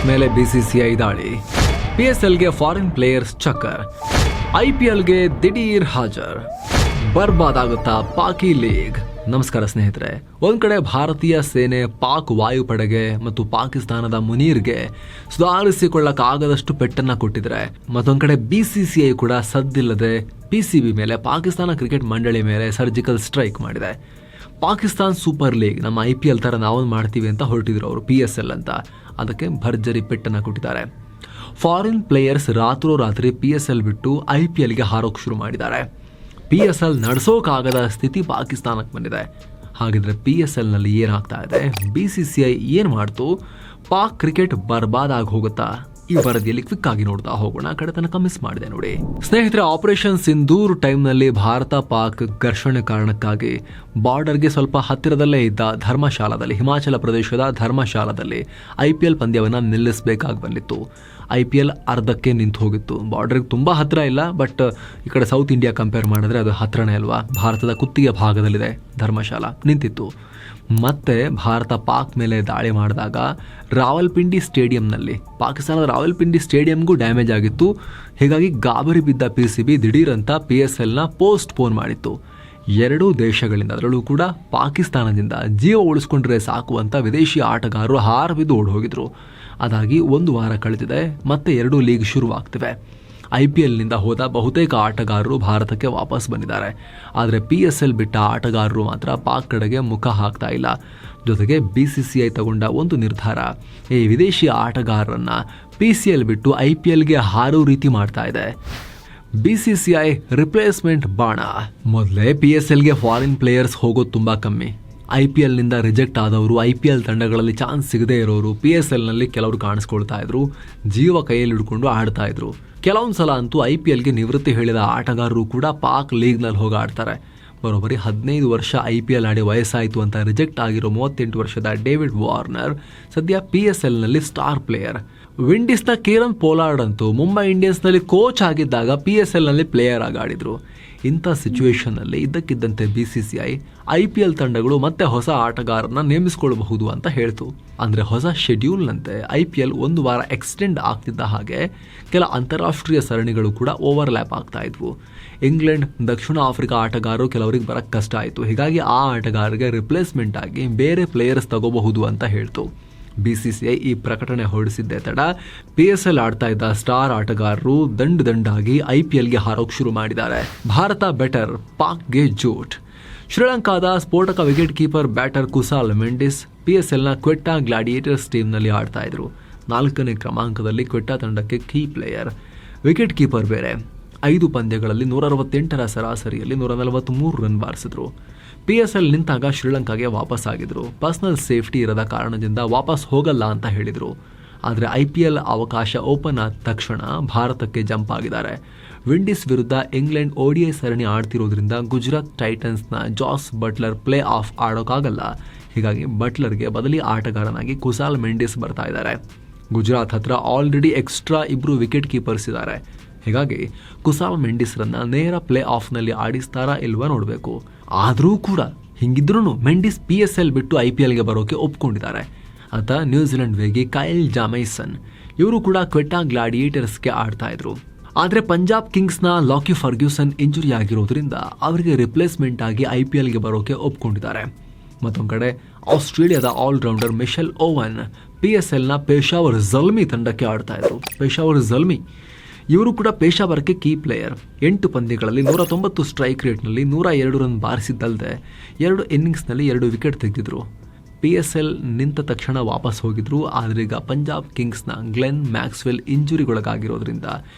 ಮೇಲೆ ಬಿಸಿಸಿಐ ದಾಳಿ, PSLಗೆ foreign players ಚಕ್ಕರ್, IPLಗೆ ದಿಢೀರ್ ಹಾಜರ್, ಬರ್ಬಾದಾಗುತ್ತಾ ಪಾಕಿ ಲೀಗ್. ನಮಸ್ಕಾರ ಸ್ನೇಹಿತರೆ. ಒಂದ್ ಕಡೆ ಭಾರತೀಯ ಸೇನೆ ಪಾಕ್ ವಾಯುಪಡೆಗೆ ಮತ್ತು ಪಾಕಿಸ್ತಾನದ ಮುನೀರ್ಗೆ ಸುಧಾರಿಸಿಕೊಳ್ಳಕ್ಕಾಗದಷ್ಟು ಪೆಟ್ಟನ್ನ ಕೊಟ್ಟಿದ್ರೆ, ಮತ್ತೊಂದ್ ಕಡೆ BCCI ಕೂಡ ಸದ್ದಿಲ್ಲದೆ PCB ಮೇಲೆ, ಪಾಕಿಸ್ತಾನ ಕ್ರಿಕೆಟ್ ಮಂಡಳಿ ಮೇಲೆ ಸರ್ಜಿಕಲ್ ಸ್ಟ್ರೈಕ್ ಮಾಡಿದೆ. ಪಾಕಿಸ್ತಾನ್ ಸೂಪರ್ ಲೀಗ್ ನಮ್ಮ IPL ತರ ನಾವು ಮಾಡ್ತೀವಿ ಅಂತ ಹೊರಟಿದ್ರು ಅವರು, PSL ಅಂತ. ಅದಕ್ಕೆ ಭರ್ಜರಿ ಪೆಟ್ಟನ್ನ ಕೊಟ್ಟಿದ್ದಾರೆ. ಫಾರಿನ್ ಪ್ಲೇಯರ್ಸ್ ರಾತ್ರೋರಾತ್ರಿ PSL ಬಿಟ್ಟು IPLಗೆ ಹಾರೋಕ್ ಶುರು ಮಾಡಿದ್ದಾರೆ. PSL ನಡೆಸೋಕಾಗದ ಸ್ಥಿತಿ ಪಾಕಿಸ್ತಾನಕ್ಕೆ ಬಂದಿದೆ. ಹಾಗಿದ್ರೆ PSL ನಲ್ಲಿ ಏನಾಗ್ತಾ ಇದೆ, BCCI ಏನ್ ಮಾಡ್ತು, ಪಾಕ್ ಕ್ರಿಕೆಟ್ ಬರ್ಬಾದಾಗಿ ಹೋಗುತ್ತಾ? ಈ ವರದಿಯಲ್ಲಿ ಕ್ವಿಕ್ ಆಗಿ ನೋಡ್ತಾ ಹೋಗೋಣ. ಕಡೆ ತನಕ ಮಿಸ್ ಮಾಡಿದೆ ನೋಡಿ ಸ್ನೇಹಿತರೆ. ಆಪರೇಷನ್ ಸಿಂಧೂರ್ ಟೈಮ್ ನಲ್ಲಿ ಭಾರತ ಪಾಕ್ ಘರ್ಷಣೆ ಕಾರಣಕ್ಕಾಗಿ ಬಾರ್ಡರ್ಗೆ ಸ್ವಲ್ಪ ಹತ್ತಿರದಲ್ಲೇ ಇದ್ದ ಧರ್ಮಶಾಲಾದಲ್ಲಿ, ಹಿಮಾಚಲ ಪ್ರದೇಶದ ಧರ್ಮಶಾಲಾದಲ್ಲಿ IPL ಪಂದ್ಯವನ್ನ ನಿಲ್ಲಿಸಬೇಕಾಗಿ ಬಂದಿತ್ತು. IPL ಅರ್ಧಕ್ಕೆ ನಿಂತು ಹೋಗಿತ್ತು. ಬಾರ್ಡರ್ಗೆ ತುಂಬಾ ಹತ್ರ ಇಲ್ಲ, ಬಟ್ ಈ ಕಡೆ ಸೌತ್ ಇಂಡಿಯಾ ಕಂಪೇರ್ ಮಾಡಿದ್ರೆ ಅದು ಹತ್ರನೇ ಅಲ್ವಾ. ಭಾರತದ ಕುತ್ತಿಗೆ ಭಾಗದಲ್ಲಿದೆ ಧರ್ಮಶಾಲಾ, ನಿಂತಿತ್ತು. ಮತ್ತೆ ಭಾರತ ಪಾಕ್ ಮೇಲೆ ದಾಳಿ ಮಾಡಿದಾಗ ರಾವಲ್ಪಿಂಡಿ ಸ್ಟೇಡಿಯಂನಲ್ಲಿ, ಪಾಕಿಸ್ತಾನದ ರಾವಲ್ಪಿಂಡಿ ಸ್ಟೇಡಿಯಂಗೂ ಡ್ಯಾಮೇಜ್ ಆಗಿತ್ತು. ಹೀಗಾಗಿ ಗಾಬರಿ ಬಿದ್ದ PCB ದಿಢೀರ್ ಅಂತ PSLನ ಪೋಸ್ಟ್ ಪೋನ್ ಮಾಡಿತ್ತು. ಎರಡೂ ದೇಶಗಳಿಂದ, ಅದರಲ್ಲೂ ಕೂಡ ಪಾಕಿಸ್ತಾನದಿಂದ ಜೀವ ಉಳಿಸ್ಕೊಂಡ್ರೆ ಸಾಕು ಅಂತ ವಿದೇಶಿ ಆಟಗಾರರು ಹಾರಬಿದ್ದು ಓಡಿ ಹೋಗಿದ್ರು. ಅದಾಗಿ 1 ವಾರ ಕಳೆದಿದೆ, ಮತ್ತೆ 2 ಲೀಗ್ ಶುರುವಾಗ್ತಿವೆ. IPLನಿಂದ ಹೋದ ಬಹುತೇಕ ಆಟಗಾರರು ಭಾರತಕ್ಕೆ ವಾಪಸ್ ಬಂದಿದ್ದಾರೆ. ಆದರೆ PSL ಬಿಟ್ಟ ಆಟಗಾರರು ಮಾತ್ರ ಪಾಕ್ ಕಡೆಗೆ ಮುಖ ಹಾಕ್ತಾ ಇಲ್ಲ. ಜೊತೆಗೆ BCCI ತಗೊಂಡ ಒಂದು ನಿರ್ಧಾರ, ಈ ವಿದೇಶಿ ಆಟಗಾರರನ್ನ PCL ಬಿಟ್ಟು IPLಗೆ ಹಾರೋ ರೀತಿ ಮಾಡ್ತಾ ಇದೆ. BCCI ರಿಪ್ಲೇಸ್ಮೆಂಟ್ ಬಾಣ. ಮೊದಲೇ PSLಗೆ ಫಾರಿನ್ ಪ್ಲೇಯರ್ಸ್ ಹೋಗೋದು ತುಂಬಾ ಕಮ್ಮಿ. IPLನಿಂದ ರಿಜೆಕ್ಟ್ ಆದವರು, IPL ತಂಡಗಳಲ್ಲಿ ಚಾನ್ಸ್ ಸಿಗದೇ ಇರೋರು PSLನಲ್ಲಿ ಕೆಲವರು ಕಾಣಿಸ್ಕೊಳ್ತಾ ಇದ್ರು, ಜೀವ ಕೈಯಲ್ಲಿ ಹಿಡ್ಕೊಂಡು ಆಡ್ತಾ ಇದ್ರು. ಕೆಲವೊಂದು ಸಲ ಅಂತೂ IPLಗೆ ನಿವೃತ್ತಿ ಹೇಳಿದ ಆಟಗಾರರು ಕೂಡ ಪಾಕ್ ಲೀಗ್ನಲ್ಲಿ ಹೋಗಿ ಆಡ್ತಾರೆ. ಬರೋಬ್ಬರಿ 15 ವರ್ಷ IPL ಆಡಿ ವಯಸ್ಸಾಯಿತು ಅಂತ ರಿಜೆಕ್ಟ್ ಆಗಿರೋ 38 ವರ್ಷದ ಡೇವಿಡ್ ವಾರ್ನರ್ ಸದ್ಯ PSLನಲ್ಲಿ ಸ್ಟಾರ್ ಪ್ಲೇಯರ್. ವಿಂಡೀಸ್ನ ಕಿರಣ್ ಪೋಲಾರ್ಡ್ ಅಂತೂ ಮುಂಬೈ ಇಂಡಿಯನ್ಸ್ನಲ್ಲಿ ಕೋಚ್ ಆಗಿದ್ದಾಗ PSLನಲ್ಲಿ ಪ್ಲೇಯರ್ ಆಗಿ ಆಡಿದ್ರು. ಇಂಥ ಸಿಚುವೇಶನ್ನಲ್ಲಿ ಇದ್ದಕ್ಕಿದ್ದಂತೆ BCCI IPL ತಂಡಗಳು ಮತ್ತೆ ಹೊಸ ಆಟಗಾರರನ್ನ ನೇಮಿಸಿಕೊಳ್ಳಬಹುದು ಅಂತ ಹೇಳ್ತು. ಅಂದರೆ ಹೊಸ ಶೆಡ್ಯೂಲ್ನಂತೆ IPL 1 ವಾರ ಎಕ್ಸ್ಟೆಂಡ್ ಆಗ್ತಿದ್ದ ಹಾಗೆ ಕೆಲ ಅಂತಾರಾಷ್ಟ್ರೀಯ ಸರಣಿಗಳು ಕೂಡ ಓವರ್ಲ್ಯಾಪ್ ಆಗ್ತಾ ಇದ್ವು. ಇಂಗ್ಲೆಂಡ್, ದಕ್ಷಿಣ ಆಫ್ರಿಕಾ ಆಟಗಾರರು ಕೆಲವರಿಗೆ ಬರಕ್ಕೆ ಕಷ್ಟ ಆಯಿತು. ಹೀಗಾಗಿ ಆ ಆಟಗಾರರಿಗೆ ರಿಪ್ಲೇಸ್ಮೆಂಟ್ ಆಗಿ ಬೇರೆ ಪ್ಲೇಯರ್ಸ್ ತಗೋಬಹುದು ಅಂತ ಹೇಳ್ತು. BCCI ಈ ಪ್ರಕಟಣೆ ಹೊರಡಿಸಿದ್ದೇ ತಡ PSL ಆಡ್ತಾ ಇದ್ದ ಸ್ಟಾರ್ ಆಟಗಾರರು ದಂಡಾಗಿ IPLಗೆ ಹಾರೋಕ್ ಶುರು ಮಾಡಿದ್ದಾರೆ. ಭಾರತ ಬೆಟರ್, ಪಾಕ್ಗೆ ಜೋಟ್. ಶ್ರೀಲಂಕಾದ ಸ್ಫೋಟಕ wicket keeper batter ಕುಸಾಲ್ Mendis PSLನ ಕ್ವೆಟ್ಟಾ gladiators ಟೀಮ್ನಲ್ಲಿ ಆಡ್ತಾ ಇದ್ರು. 4ನೇ ಕ್ರಮಾಂಕದಲ್ಲಿ ಕ್ವೆಟ್ಟಾ ತಂಡಕ್ಕೆ ಕೀ ಪ್ಲೇಯರ್, ವಿಕೆಟ್ ಕೀಪರ್ ಬೇರೆ. 5 ಪಂದ್ಯಗಳಲ್ಲಿ 168ರ ಸರಾಸರಿಯಲ್ಲಿ 143 ರನ್ ಬಾರಿಸಿದ್ರು. PSL ನಿಂತಾಗ ಶ್ರೀಲಂಕಾಗೆ ವಾಪಸ್ ಆಗಿದ್ರು. ಪರ್ಸನಲ್ ಸೇಫ್ಟಿ ಇರದ ಕಾರಣದಿಂದ ವಾಪಸ್ ಹೋಗಲ್ಲ ಅಂತ ಹೇಳಿದ್ರು. ಆದರೆ IPL ಅವಕಾಶ ಓಪನ್ ಆದ ತಕ್ಷಣ ಭಾರತಕ್ಕೆ ಜಂಪ್ ಆಗಿದ್ದಾರೆ. ವಿಂಡೀಸ್ ವಿರುದ್ಧ ಇಂಗ್ಲೆಂಡ್ ODI ಸರಣಿ ಆಡ್ತಿರೋದ್ರಿಂದ ಗುಜರಾತ್ ಟೈಟನ್ಸ್ನ ಜಾಸ್ ಬಟ್ಲರ್ ಪ್ಲೇ ಆಫ್ ಆಡೋಕ್ಕಾಗಲ್ಲ. ಹೀಗಾಗಿ ಬಟ್ಲರ್ಗೆ ಬದಲಿ ಆಟಗಾರನಾಗಿ ಕುಸಾಲ್ ಮೆಂಡಿಸ್ ಬರ್ತಾ ಇದ್ದಾರೆ. ಗುಜರಾತ್ ಹತ್ರ ಆಲ್ರೆಡಿ ಎಕ್ಸ್ಟ್ರಾ 2 ವಿಕೆಟ್ ಕೀಪರ್ಸ್ ಇದ್ದಾರೆ. ಹೀಗಾಗಿ ಕುಸಾಲ್ ಮೆಂಡಿಸ್ರನ್ನ ನೇರ ಪ್ಲೇ ಆಫ್ನಲ್ಲಿ ಆಡಿಸ್ತಾರಾ ಇಲ್ವಾ ನೋಡಬೇಕು. ಆದರೂ ಕೂಡ ಹಿಂಗಿದ್ರೂ ಮೆಂಡಿಸ್ PSL ಬಿಟ್ಟು IPLಗೆ ಬರೋಕೆ ಒಪ್ಕೊಂಡಿದ್ದಾರೆ. ಆತ ನ್ಯೂಜಿಲೆಂಡ್ ವೇಗಿ ಕೈಲ್ ಜಾಮೈಸನ್, ಇವರು ಕೂಡ ಕ್ವೆಟ್ಟಾ ಗ್ಲಾಡಿಯೇಟರ್ಸ್ಗೆ ಆಡ್ತಾ ಇದ್ರು. ಆದರೆ ಪಂಜಾಬ್ ಕಿಂಗ್ಸ್ನ ಲಾಕಿ ಫರ್ಗ್ಯೂಸನ್ ಇಂಜುರಿ ಆಗಿರೋದ್ರಿಂದ ಅವರಿಗೆ ರಿಪ್ಲೇಸ್ಮೆಂಟ್ ಆಗಿ IPLಗೆ ಬರೋಕೆ ಒಪ್ಕೊಂಡಿದ್ದಾರೆ. ಮತ್ತೊಂದು ಕಡೆ ಆಸ್ಟ್ರೇಲಿಯಾದ ಆಲ್ರೌಂಡರ್ ಮಿಶೆಲ್ ಓವನ್ PSLನ ಪೇಶಾವರ್ ಜಲ್ಮಿ ತಂಡಕ್ಕೆ ಆಡ್ತಾ ಇದ್ರು. ಪೇಶಾವರ್ ಜಲ್ಮಿ ಇವರು ಕೂಡ ಪೇಶಾವರ್ಗೆ ಕೀ ಪ್ಲೇಯರ್. 8 ಪಂದ್ಯಗಳಲ್ಲಿ 190 ಸ್ಟ್ರೈಕ್ ರೇಟ್ನಲ್ಲಿ 102 ರನ್ ಬಾರಿಸಿದ್ದಲ್ಲದೆ 2 ಇನ್ನಿಂಗ್ಸ್ನಲ್ಲಿ 2 ವಿಕೆಟ್ ತೆಗೆದಿದ್ರು. PSL ನಿಂತ ತಕ್ಷಣ ವಾಪಸ್ ಹೋಗಿದ್ರು. ಆದ್ರೀಗ ಪಂಜಾಬ್ ಕಿಂಗ್ಸ್ನ ಗ್ಲೆನ್ ಮ್ಯಾಕ್ಸ್ವೆಲ್ ಇಂಜುರಿಗೊಳಗಾಗಿರೋದ್ರಿಂದ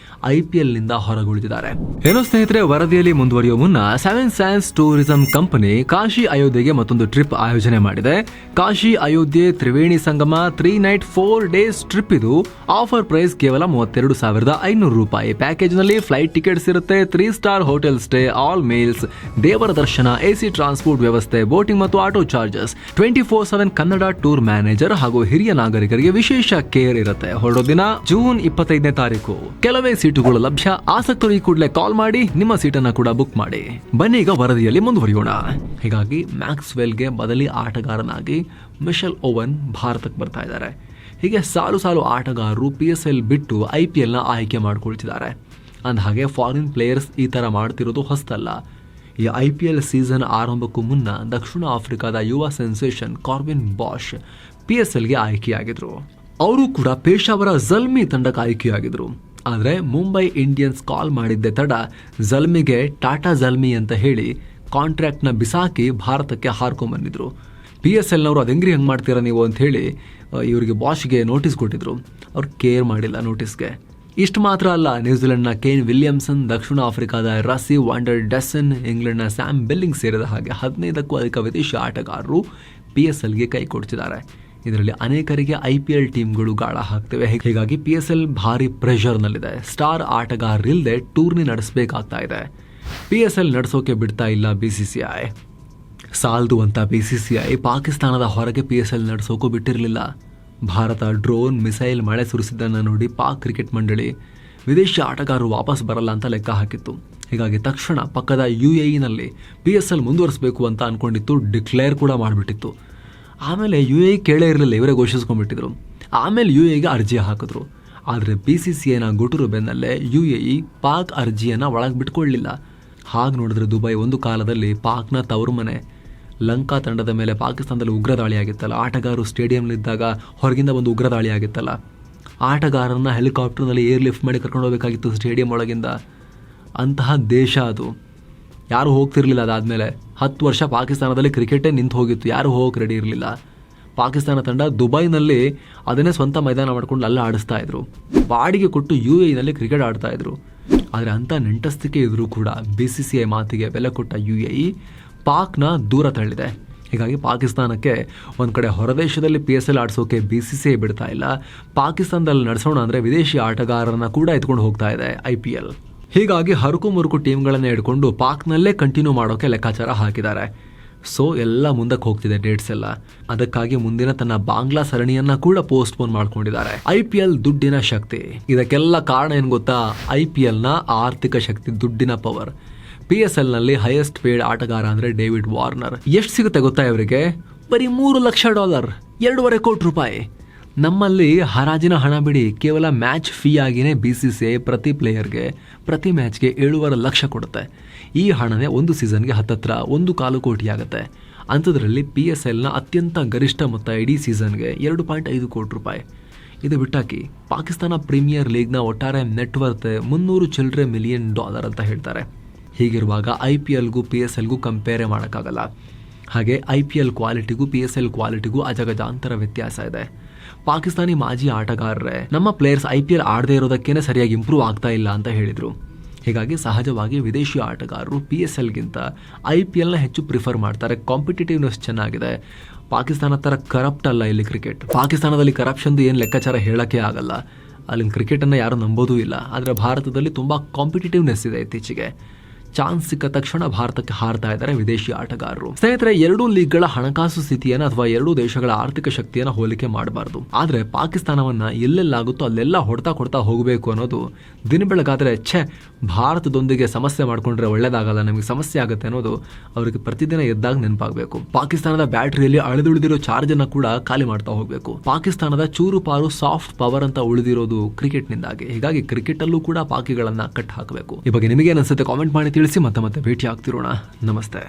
IPLನಿಂದ ಹೊರಗುಳಿದಿದ್ದಾರೆ. ಏನೋ ಸ್ನೇಹಿತರೆ, ವರದಿಯಲ್ಲಿ ಮುಂದುವರಿಯುವ ಮುನ್ನ 7 ಸ್ಯಾನ್ಸ್ ಟೂರಿಸಂ ಕಂಪನಿ ಕಾಶಿ ಅಯೋಧ್ಯೆಗೆ ಮತ್ತೊಂದು ಟ್ರಿಪ್ ಆಯೋಜನೆ ಮಾಡಿದೆ. Kashi Ayodhya Triveni Sangam 3 night 4 days trip. ಇದು ಆಫರ್ ಪ್ರೈಸ್ ಕೇವಲ 32,500 ರೂಪಾಯಿ. ಪ್ಯಾಕೇಜ್ ನಲ್ಲಿ ಫ್ಲೈಟ್ ಟಿಕೆಟ್ಸ್ ಇರುತ್ತೆ, 3 star hotel stay, all meals, ದೇವರ ದರ್ಶನ, AC ಟ್ರಾನ್ಸ್ಪೋರ್ಟ್ ವ್ಯವಸ್ಥೆ, ಬೋಟಿಂಗ್ ಮತ್ತು auto charges, 24/7 Kannada tour manager ಹಾಗೂ ಹಿರಿಯ ನಾಗರಿಕರಿಗೆ ವಿಶೇಷ ಕೇರ್ ಇರುತ್ತೆ. ಹೊರಡೋ ದಿನ ಜೂನ್ 25ನೇ ತಾರೀಕು. ಕೆಲವೇ ಸೀಟುಗಳು ಲಭ್ಯ. ಆಸಕ್ತರು ಈ ಕೂಡಲೇ ಕಾಲ್ ಮಾಡಿ ನಿಮ್ಮ ಸೀಟನ್ನ ಕೂಡ ಬುಕ್ ಮಾಡಿ. ಬನ್ನಿ ಈಗ ವರದಿಯಲ್ಲಿ ಮುಂದುವರಿಯೋಣ. ಹೀಗಾಗಿ ಮ್ಯಾಕ್ಸ್ವೆಲ್ಗೆ ಬದಲಿ ಆಟಗಾರನಾಗಿ ಮಿಶೆಲ್ ಓವನ್ ಭಾರತಕ್ಕೆ ಬರ್ತಾ ಇದ್ದಾರೆ. ಹೀಗೆ ಸಾಲು ಸಾಲು ಆಟಗಾರರು PSL ಬಿಟ್ಟು IPLನ ಆಯ್ಕೆ ಮಾಡ್ಕೊಳ್ತಿದ್ದಾರೆ. ಅಂದಹಾಗೆ ಫಾರಿನ್ ಪ್ಲೇಯರ್ಸ್ ಈ ಥರ ಮಾಡ್ತಿರೋದು ಹೊಸ್ತಲ್ಲ. ಈ IPL ಸೀಸನ್ ಆರಂಭಕ್ಕೂ ಮುನ್ನ ದಕ್ಷಿಣ ಆಫ್ರಿಕಾದ ಯುವ ಸೆನ್ಸೇಷನ್ ಕಾರ್ವಿನ್ ಬಾಷ್ PSLಗೆ ಆಯ್ಕೆಯಾಗಿದ್ರು. ಅವರು ಕೂಡ ಪೇಶಾವರ ಝಲ್ಮಿ ತಂಡಕ್ಕೆ ಆಯ್ಕೆಯಾಗಿದ್ರು. ಆದರೆ ಮುಂಬೈ ಇಂಡಿಯನ್ಸ್ ಕಾಲ್ ಮಾಡಿದ್ದೆ ತಡ ಝಲ್ಮಿಗೆ ಟಾಟಾ ಝಲ್ಮಿ ಅಂತ ಹೇಳಿ ಕಾಂಟ್ರಾಕ್ಟ್ನ ಬಿಸಾಕಿ ಭಾರತಕ್ಕೆ ಹಾರ್ಕೊಂಡ್ಬಂದಿದ್ರು. PSLನವರು ಅದೆಂಗ್ರಿ ಹಂಗೆ ಮಾಡ್ತೀರಾ ನೀವು ಅಂತ ಹೇಳಿ ಇವರಿಗೆ ಬಾಷ್ಗೆ ನೋಟಿಸ್ ಕೊಟ್ಟಿದ್ರು. ಅವ್ರು ಕೇರ್ ಮಾಡಿಲ್ಲ ನೋಟಿಸ್ಗೆ. ಇಷ್ಟು ಮಾತ್ರ ಅಲ್ಲ, ನ್ಯೂಜಿಲೆಂಡ್ನ ಕೇನ್ ವಿಲಿಯಮ್ಸನ್, ದಕ್ಷಿಣ ಆಫ್ರಿಕಾದ ರಸಿ ವಾಂಡರ್ ಡೆಸನ್, ಇಂಗ್ಲೆಂಡ್ನ ಸ್ಯಾಮ್ ಬೆಲ್ಲಿಂಗ್ ಸೇರಿದ ಹಾಗೆ 15ಕ್ಕೂ ಅಧಿಕ ವಿದೇಶಿ ಆಟಗಾರರು PSLಗೆ ಕೈ ಕೊಡ್ತಿದ್ದಾರೆ. ಇದರಲ್ಲಿ ಅನೇಕರಿಗೆ IPL ಟೀಮ್ಗಳು ಗಾಳ ಹಾಕ್ತವೆ. ಹೀಗಾಗಿ PSL ಭಾರಿ ಪ್ರೆಷರ್ನಲ್ಲಿದೆ. ಸ್ಟಾರ್ ಆಟಗಾರರಿಲ್ಲದೆ ಟೂರ್ನಿ ನಡೆಸಬೇಕಾಗ್ತಾ ಇದೆ. PSL ನಡೆಸೋಕೆ ಬಿಡ್ತಾ ಇಲ್ಲ BCCI. ಸಾಲ್ದು ಅಂತ BCCI ಪಾಕಿಸ್ತಾನದ ಹೊರಗೆ PSL ನಡೆಸೋಕೂ ಬಿಟ್ಟಿರಲಿಲ್ಲ. ಭಾರತ ಡ್ರೋನ್ ಮಿಸೈಲ್ ಮಳೆ ಸುರಿಸಿದ್ದನ್ನು ನೋಡಿ ಪಾಕ್ ಕ್ರಿಕೆಟ್ ಮಂಡಳಿ ವಿದೇಶಿ ಆಟಗಾರರು ವಾಪಸ್ ಬರಲ್ಲ ಅಂತ ಲೆಕ್ಕ ಹಾಕಿತ್ತು. ಹೀಗಾಗಿ ತಕ್ಷಣ ಪಕ್ಕದ UAEನಲ್ಲಿ PSL ಮುಂದುವರಿಸಬೇಕು ಅಂತ ಅಂದ್ಕೊಂಡಿತ್ತು. ಡಿಕ್ಲೇರ್ ಕೂಡ ಮಾಡಿಬಿಟ್ಟಿತ್ತು. ಆಮೇಲೆ UAE ಕೇಳೇ ಇರಲಿಲ್ಲ, ಇವರೇ ಘೋಷಿಸ್ಕೊಂಡ್ಬಿಟ್ಟಿದ್ರು. ಆಮೇಲೆ UAEಗೆ ಅರ್ಜಿ ಹಾಕಿದ್ರು. ಆದರೆ BCCIನ ಗುಟುರು ಬೆನ್ನಲ್ಲೇ UAE ಪಾಕ್ ಅರ್ಜಿಯನ್ನು ಒಳಗೆ ಬಿಟ್ಕೊಳ್ಳಲಿಲ್ಲ. ಹಾಗೆ ನೋಡಿದ್ರೆ ದುಬೈ ಒಂದು ಕಾಲದಲ್ಲಿ ಪಾಕ್ನ ತವರು ಮನೆ. ಲಂಕಾ ತಂಡದ ಮೇಲೆ ಪಾಕಿಸ್ತಾನದಲ್ಲಿ ಉಗ್ರ ದಾಳಿ ಆಗಿತ್ತಲ್ಲ, ಆಟಗಾರರು ಸ್ಟೇಡಿಯಂಲಿದ್ದಾಗ ಹೊರಗಿಂದ ಒಂದು ಉಗ್ರ ದಾಳಿ ಆಗಿತ್ತಲ್ಲ, ಆಟಗಾರರನ್ನ ಹೆಲಿಕಾಪ್ಟರ್ನಲ್ಲಿ ಏರ್ ಲಿಫ್ಟ್ ಮಾಡಿ ಕರ್ಕೊಂಡು ಹೋಗಬೇಕಾಗಿತ್ತು ಸ್ಟೇಡಿಯಂ ಒಳಗಿಂದ. ಅಂತಹ ದೇಶ ಅದು. ಯಾರು ಹೋಗ್ತಿರ್ಲಿಲ್ಲ. ಅದಾದಮೇಲೆ 10 ವರ್ಷ ಪಾಕಿಸ್ತಾನದಲ್ಲಿ ಕ್ರಿಕೆಟೇ ನಿಂತು ಹೋಗಿತ್ತು. ಯಾರು ಹೋಗಕ್ಕೆ ರೆಡಿ ಇರಲಿಲ್ಲ. ಪಾಕಿಸ್ತಾನ ತಂಡ ದುಬೈನಲ್ಲಿ ಅದನ್ನೇ ಸ್ವಂತ ಮೈದಾನ ಮಾಡ್ಕೊಂಡು ಅಲ್ಲ ಆಡಿಸ್ತಾ ಇದ್ರು. ಬಾಡಿಗೆ ಕೊಟ್ಟು UAEನಲ್ಲಿ ಕ್ರಿಕೆಟ್ ಆಡ್ತಾ ಇದ್ರು. ಆದರೆ ಅಂಥ ನೆಂಟಸ್ತಿಕೆ ಇದ್ರೂ ಕೂಡ BCCI ಮಾತಿಗೆ ಬೆಲೆ ಕೊಟ್ಟ UAE ಪಾಕ್ನ ದೂರ ತಳ್ಳಿದೆ. ಹೀಗಾಗಿ ಪಾಕಿಸ್ತಾನಕ್ಕೆ ಒಂದು ಕಡೆ ಹೊರದೇಶದಲ್ಲಿ PSL ಆಡಿಸೋಕೆ BCCI ಬಿಡ್ತಾ ಇಲ್ಲ. ಪಾಕಿಸ್ತಾನದಲ್ಲಿ ನಡೆಸೋಣ ಅಂದರೆ ವಿದೇಶಿ ಆಟಗಾರರನ್ನ ಕೂಡ ಎತ್ಕೊಂಡು ಹೋಗ್ತಾ ಇದೆ IPL. ಹೀಗಾಗಿ ಹರಕು ಮುರುಕು ಟೀಮ್ಗಳನ್ನೇ ಹಿಡ್ಕೊಂಡು ಪಾಕ್ನಲ್ಲೇ ಕಂಟಿನ್ಯೂ ಮಾಡೋಕೆ ಲೆಕ್ಕಾಚಾರ ಹಾಕಿದ್ದಾರೆ. ಸೊ ಎಲ್ಲ ಮುಂದಕ್ಕೆ ಹೋಗ್ತಿದೆ ಡೇಟ್ಸ್ ಎಲ್ಲ. ಅದಕ್ಕಾಗಿ ಮುಂದಿನ ತನ್ನ ಬಾಂಗ್ಲಾ ಸರಣಿಯನ್ನ ಕೂಡ ಪೋಸ್ಟ್ಪೋನ್ ಮಾಡ್ಕೊಂಡಿದ್ದಾರೆ. IPL ದುಡ್ಡಿನ ಶಕ್ತಿ. ಇದಕ್ಕೆಲ್ಲ ಕಾರಣ ಏನು ಗೊತ್ತಾ? IPLನ ಆರ್ಥಿಕ ಶಕ್ತಿ, ದುಡ್ಡಿನ ಪವರ್. PSLನಲ್ಲಿ ಹೈಯೆಸ್ಟ್ ಪೇಡ್ ಆಟಗಾರ ಅಂದರೆ ಡೇವಿಡ್ ವಾರ್ನರ್. ಎಷ್ಟು ಸಿಗುತ್ತೆ ಗೊತ್ತಾ ಇವರಿಗೆ? ಬರೀ $3 ಲಕ್ಷ, $2.5 ಕೋಟಿ. ನಮ್ಮಲ್ಲಿ ಹರಾಜಿನ ಹಣ ಬಿಡಿ, ಕೇವಲ ಮ್ಯಾಚ್ ಫೀ ಆಗಿನೇ BCCI ಪ್ರತಿ ಪ್ಲೇಯರ್ಗೆ ಪ್ರತಿ ಮ್ಯಾಚ್ಗೆ $7.5 ಲಕ್ಷ ಕೊಡುತ್ತೆ. ಈ ಹಣನೇ ಒಂದು ಸೀಸನ್ಗೆ ಹತ್ತತ್ರ $1.25 ಕೋಟಿ ಆಗುತ್ತೆ. ಅಂಥದ್ರಲ್ಲಿ PSLನ ಅತ್ಯಂತ ಗರಿಷ್ಠ ಮೊತ್ತ ಇಡೀ ಸೀಸನ್ಗೆ $2.5 ಕೋಟಿ. ಇದು ಬಿಟ್ಟಾಕಿ ಪಾಕಿಸ್ತಾನ ಪ್ರೀಮಿಯರ್ ಲೀಗ್ನ ಒಟ್ಟಾರೆ ನೆಟ್ವರ್ತ್ $300 ಮಿಲಿಯನ್ ಅಂತ ಹೇಳ್ತಾರೆ. ಹೀಗಿರುವಾಗ IPLಗೂ PSLಗೂ ಕಂಪೇರೇ ಮಾಡೋಕ್ಕಾಗಲ್ಲ. ಹಾಗೆ IPL ಕ್ವಾಲಿಟಿಗೂ PSL ಕ್ವಾಲಿಟಿಗೂ ಅಜಗಜಾಂತರ ವ್ಯತ್ಯಾಸ ಇದೆ. ಪಾಕಿಸ್ತಾನಿ ಮಾಜಿ ಆಟಗಾರರೇ ನಮ್ಮ ಪ್ಲೇಯರ್ಸ್ IPL ಆಡದೇ ಇರೋದಕ್ಕೇನೆ ಸರಿಯಾಗಿ ಇಂಪ್ರೂವ್ ಆಗ್ತಾ ಇಲ್ಲ ಅಂತ ಹೇಳಿದರು. ಹೀಗಾಗಿ ಸಹಜವಾಗಿ ವಿದೇಶಿ ಆಟಗಾರರು PSLಗಿಂತ IPLನ ಹೆಚ್ಚು ಪ್ರಿಫರ್ ಮಾಡ್ತಾರೆ. ಕಾಂಪಿಟೇಟಿವ್ನೆಸ್ ಚೆನ್ನಾಗಿದೆ. ಪಾಕಿಸ್ತಾನ ಥರ ಕರಪ್ಟ್ ಅಲ್ಲ ಇಲ್ಲಿ ಕ್ರಿಕೆಟ್. ಪಾಕಿಸ್ತಾನದಲ್ಲಿ ಕರಪ್ಷನ್ದು ಏನು ಲೆಕ್ಕಾಚಾರ ಹೇಳೋಕ್ಕೆ ಆಗಲ್ಲ. ಅಲ್ಲಿನ ಕ್ರಿಕೆಟನ್ನು ಯಾರು ನಂಬೋದೂ ಇಲ್ಲ. ಆದರೆ ಭಾರತದಲ್ಲಿ ತುಂಬ ಕಾಂಪಿಟೇಟಿವ್ನೆಸ್ ಇದೆ. ಇತ್ತೀಚೆಗೆ ಚಾನ್ಸ್ ಸಿಕ್ಕ ತಕ್ಷಣ ಭಾರತಕ್ಕೆ ಹಾರ್ತಾ ಇದ್ದಾರೆ ವಿದೇಶಿ ಆಟಗಾರರು. ಸ್ನೇಹಿತರೆ, ಎರಡೂ ಲೀಗ್ಗಳ ಹಣಕಾಸು ಸ್ಥಿತಿಯನ್ನು ಅಥವಾ ಎರಡೂ ದೇಶಗಳ ಆರ್ಥಿಕ ಶಕ್ತಿಯನ್ನು ಹೋಲಿಕೆ ಮಾಡಬಾರ್ದು. ಆದರೆ ಪಾಕಿಸ್ತಾನವನ್ನ ಎಲ್ಲೆಲ್ಲಾಗುತ್ತೋ ಅಲ್ಲೆಲ್ಲ ಹೊಡ್ತಾ ಕೊಡ್ತಾ ಹೋಗಬೇಕು ಅನ್ನೋದು ದಿನ ಬೆಳಗಾದ್ರೆ ಭಾರತದೊಂದಿಗೆ ಸಮಸ್ಯೆ ಮಾಡ್ಕೊಂಡ್ರೆ ಒಳ್ಳೇದಾಗಲ್ಲ, ನಮಗೆ ಸಮಸ್ಯೆ ಆಗುತ್ತೆ ಅನ್ನೋದು ಅವರಿಗೆ ಪ್ರತಿದಿನ ಎದ್ದಾಗ ನೆನಪಾಗಬೇಕು. ಪಾಕಿಸ್ತಾನದ ಬ್ಯಾಟರಿಯಲ್ಲಿ ಅಳಿದುಳಿದಿರೋ ಚಾರ್ಜ್ ಅನ್ನ ಕೂಡ ಖಾಲಿ ಮಾಡ್ತಾ ಹೋಗಬೇಕು. ಪಾಕಿಸ್ತಾನದ ಚೂರು ಪಾರು ಸಾಫ್ಟ್ ಪವರ್ ಅಂತ ಉಳಿದಿರೋದು ಕ್ರಿಕೆಟ್ನಿಂದಾಗಿ. ಹೀಗಾಗಿ ಕ್ರಿಕೆಟ್ ಅಲ್ಲೂ ಕೂಡ ಪಾಕಿಗಳನ್ನ ಕಟ್ ಹಾಕಬೇಕು. ಈ ಬಗ್ಗೆ ನಿಮಗೆ ಅನಿಸುತ್ತೆ ಕಾಮೆಂಟ್ ಮಾಡಿ ತಿಳಿಸಿ. ಮತ್ತೆ ಭೇಟಿ ಆಗ್ತಿರೋಣ. ನಮಸ್ತೆ.